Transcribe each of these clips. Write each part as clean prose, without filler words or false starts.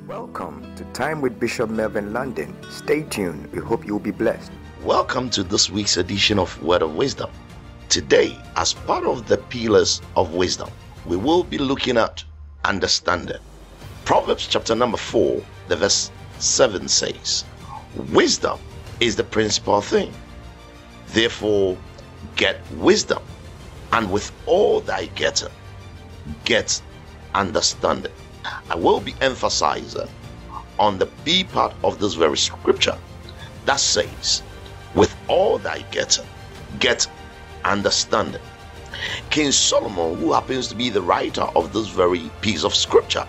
Welcome to Time with Bishop Melvin London. Stay tuned. We hope you'll be blessed. Welcome to this week's edition of Word of Wisdom. Today, as part of the pillars of wisdom, we will be looking at understanding. Proverbs chapter number 4, the verse 7 says, "Wisdom is the principal thing. Therefore, get wisdom, and with all thy getting, get understanding." I will be emphasizing on the B part of this very scripture that says, "With all thy getting, get understanding." King Solomon, who happens to be the writer of this very piece of scripture,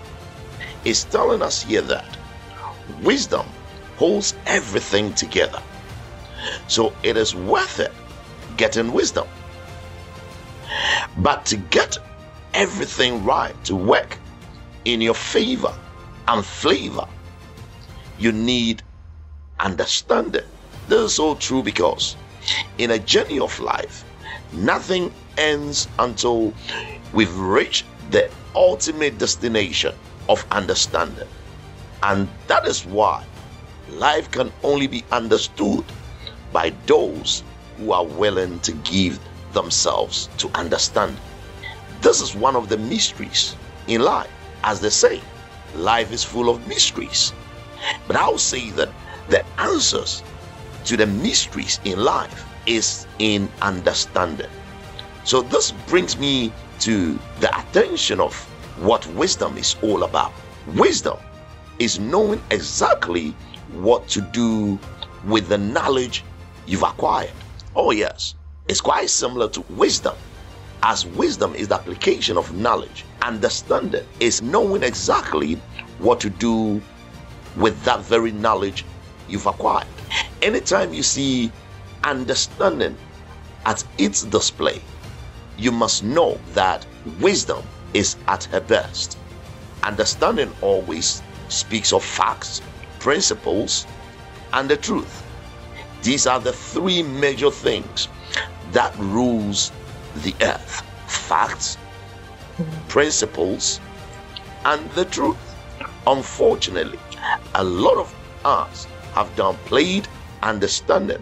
is telling us here that wisdom holds everything together. So it is worth it getting wisdom. But to get everything right, to work in your favor and flavor, you need understanding. This is so true because in a journey of life, nothing ends until we've reached the ultimate destination of understanding. And that is why life can only be understood by those who are willing to give themselves to understand. This is one of the mysteries in life. As they say, life is full of mysteries. But I'll say that the answers to the mysteries in life is in understanding. So this brings me to the attention of what wisdom is all about. Wisdom is knowing exactly what to do with the knowledge you've acquired. Oh yes, it's quite similar to wisdom, as wisdom is the application of knowledge. Understanding is knowing exactly what to do with that very knowledge you've acquired. Anytime you see understanding at its display, you must know that wisdom is at her best. Understanding always speaks of facts, principles, and the truth. These are the three major things that rules the earth: facts, principles, and the truth. Unfortunately, a lot of us have downplayed understanding.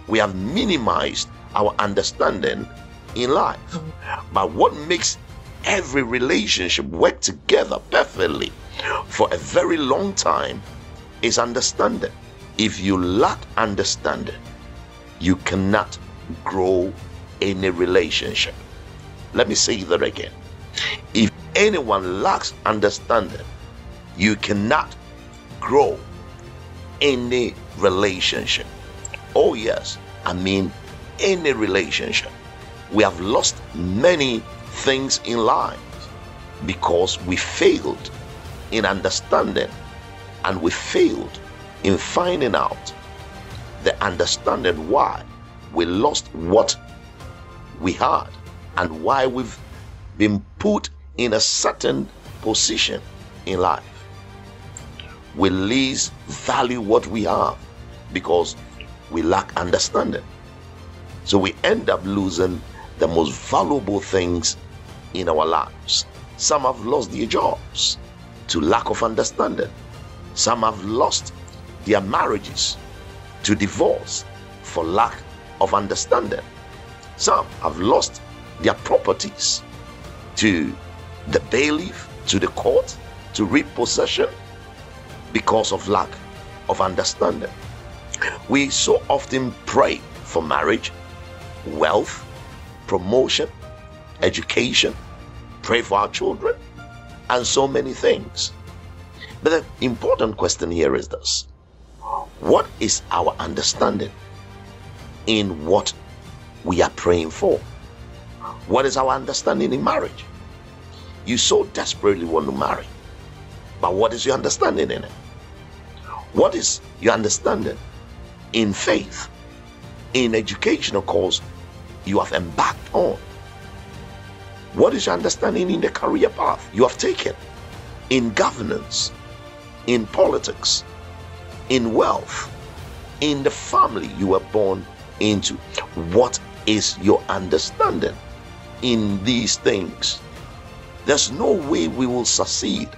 We have minimized our understanding in life. But what makes every relationship work together perfectly for a very long time is understanding. If you lack understanding, you cannot grow any relationship. Let me say that again. If anyone lacks understanding, you cannot grow any relationship. Oh yes, I mean any relationship. We have lost many things in life because we failed in understanding, and we failed in finding out the understanding why we lost what we had and why we've been put in a certain position in life. We least value what we have because we lack understanding. So we end up losing the most valuable things in our lives. Some have lost their jobs to lack of understanding. Some have lost their marriages to divorce for lack of understanding. Some have lost their properties to the bailiff, to the court, to repossession because of lack of understanding. We so often pray for marriage, wealth, promotion, education, pray for our children, and so many things. But the important question here is this: what is our understanding in what we are praying for? What is our understanding in marriage? You so desperately want to marry, but what is your understanding in it? What is your understanding in faith, in educational course you have embarked on? What is your understanding in the career path you have taken, in governance, in politics, in wealth, in the family you were born into? What is your understanding in these things? There's no way we will succeed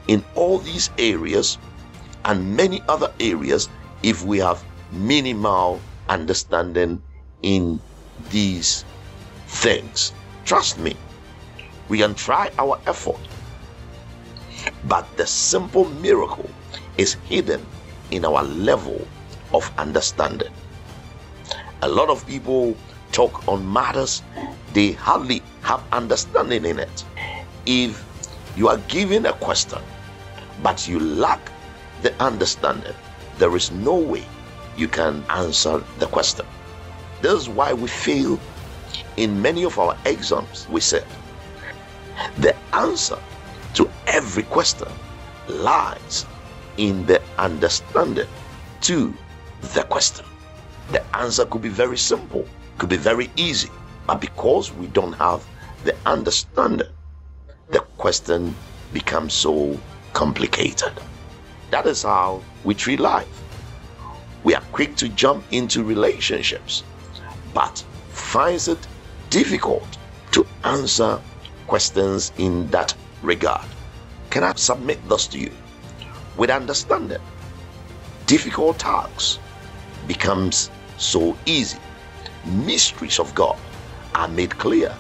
in all these areas and many other areas if we have minimal understanding in these things. Trust me, we can try our effort, but the simple miracle is hidden in our level of understanding. A lot of people talk on matters they hardly have understanding in it. If you are given a question but you lack the understanding, there is no way you can answer the question. This is why we fail in many of our exams. We said the answer to every question lies in the understanding to the question. The answer could be very simple, could be very easy, but because we don't have the understanding, the question becomes so complicated. That is how we treat life. We are quick to jump into relationships, but finds it difficult to answer questions in that regard. Can I submit this to you? With understanding, difficult tasks becomes so easy. Mysteries of God are made clear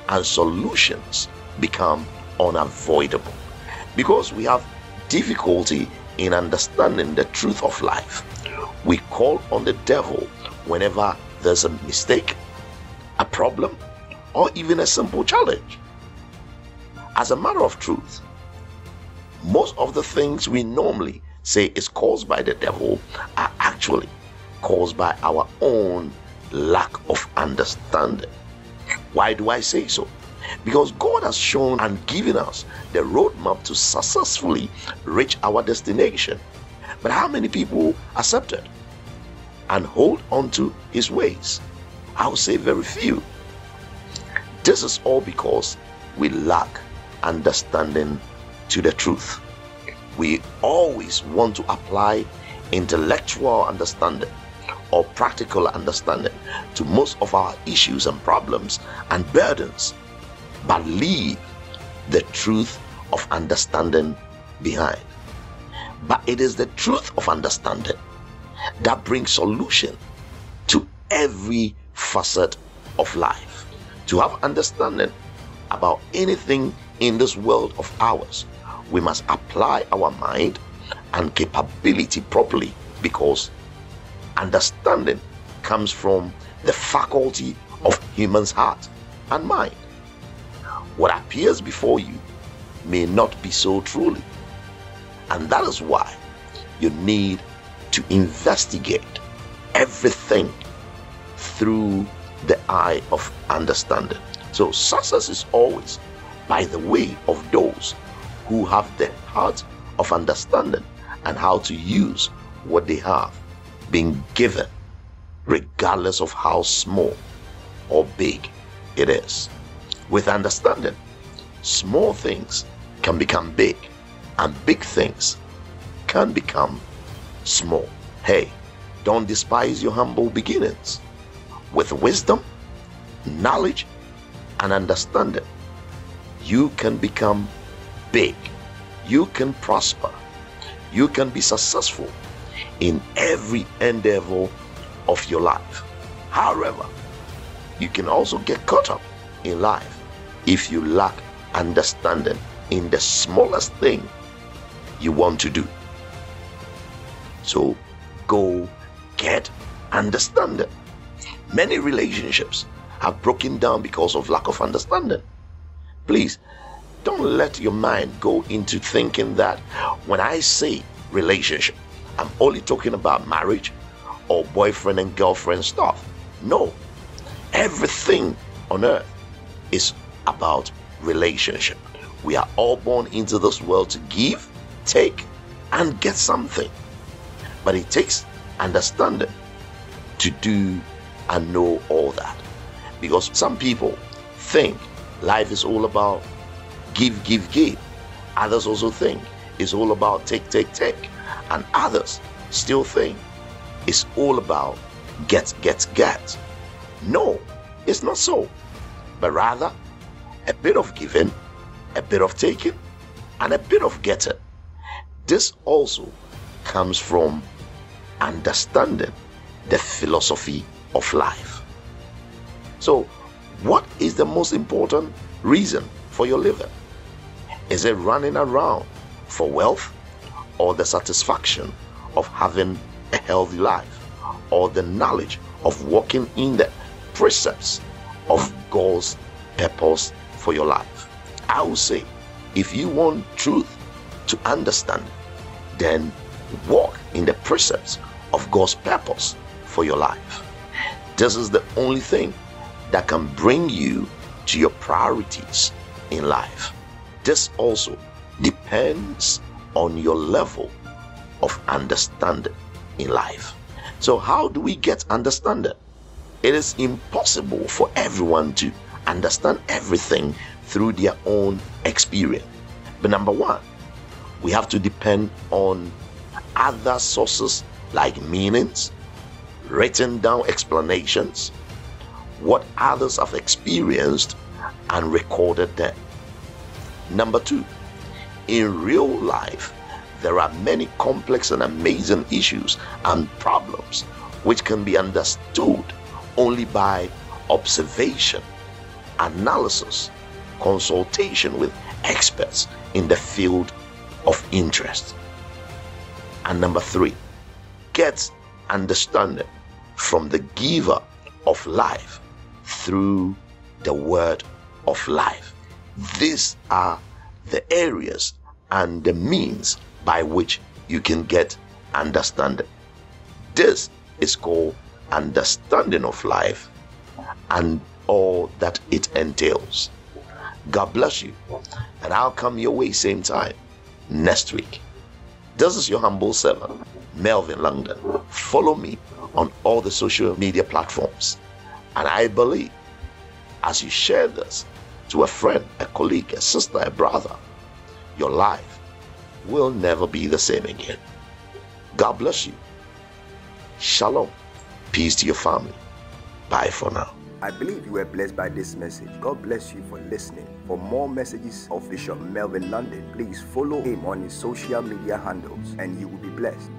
and solutions become unavoidable. Because we have difficulty in understanding the truth of life, we call on the devil whenever there's a mistake, a problem, or even a simple challenge. As a matter of truth, most of the things we normally say is caused by the devil are actually caused by our own lack of understanding. Why do I say so? Because God has shown and given us the roadmap to successfully reach our destination. But how many people accept it and hold on to his ways? I would say very few. This is all because we lack understanding to the truth. We always want to apply intellectual understanding or practical understanding to most of our issues and problems and burdens, but leave the truth of understanding behind. But it is the truth of understanding that brings solution to every facet of life. To have understanding about anything in this world of ours, we must apply our mind and capability properly, because understanding comes from the faculty of human's heart and mind. What appears before you may not be so truly, and that is why you need to investigate everything through the eye of understanding. So success is always by the way of those who have the heart of understanding and how to use what they have been given, regardless of how small or big it is. With understanding, small things can become big, and big things can become small. Hey, don't despise your humble beginnings. With wisdom, knowledge, and understanding, you can become big. You can prosper. You can be successful in every endeavor of your life. However, you can also get caught up in life if you lack understanding in the smallest thing you want to do. So go get understanding. Many relationships have broken down because of lack of understanding. Please don't let your mind go into thinking that when I say relationship, I'm only talking about marriage or boyfriend and girlfriend stuff. No, everything on earth is about relationship. We are all born into this world to give, take, and get something. But it takes understanding to do and know all that. Because some people think life is all about give, give, give. Others also think it's all about take, take, take. And others still think it's all about get, get, get. No, it's not so. But rather, a bit of giving a bit of taking, and a bit of getting. This also comes from understanding the philosophy of life. So, what is the most important reason for your living? Is it running around for wealth, or the satisfaction of having a healthy life, or the knowledge of walking in the precepts of God's purpose for your life? I would say, if you want truth to understand, then walk in the precepts of God's purpose for your life. This is the only thing that can bring you to your priorities in life. This also depends on your level of understanding in life. So how do we get understanding? It is impossible for everyone to understand everything through their own experience. But number one, we have to depend on other sources like meanings, written down explanations, what others have experienced and recorded them. Number two, in real life, there are many complex and amazing issues and problems which can be understood only by observation, analysis, consultation with experts in the field of interest. And number three, get understanding from the giver of life through the word of life. These are the areas and the means by which you can get understanding. This is called understanding of life and all that it entails. God bless you, and I'll come your way same time next week. This is your humble servant, Melvin Longdon. Follow me on all the social media platforms, and I believe as you share this to a friend, a colleague, a sister, a brother, your life will never be the same again. God bless you. Shalom. Peace to your family. Bye for now. I believe you were blessed by this message. God bless you for listening. For more messages of Bishop Melvin London, please follow him on his social media handles and you will be blessed.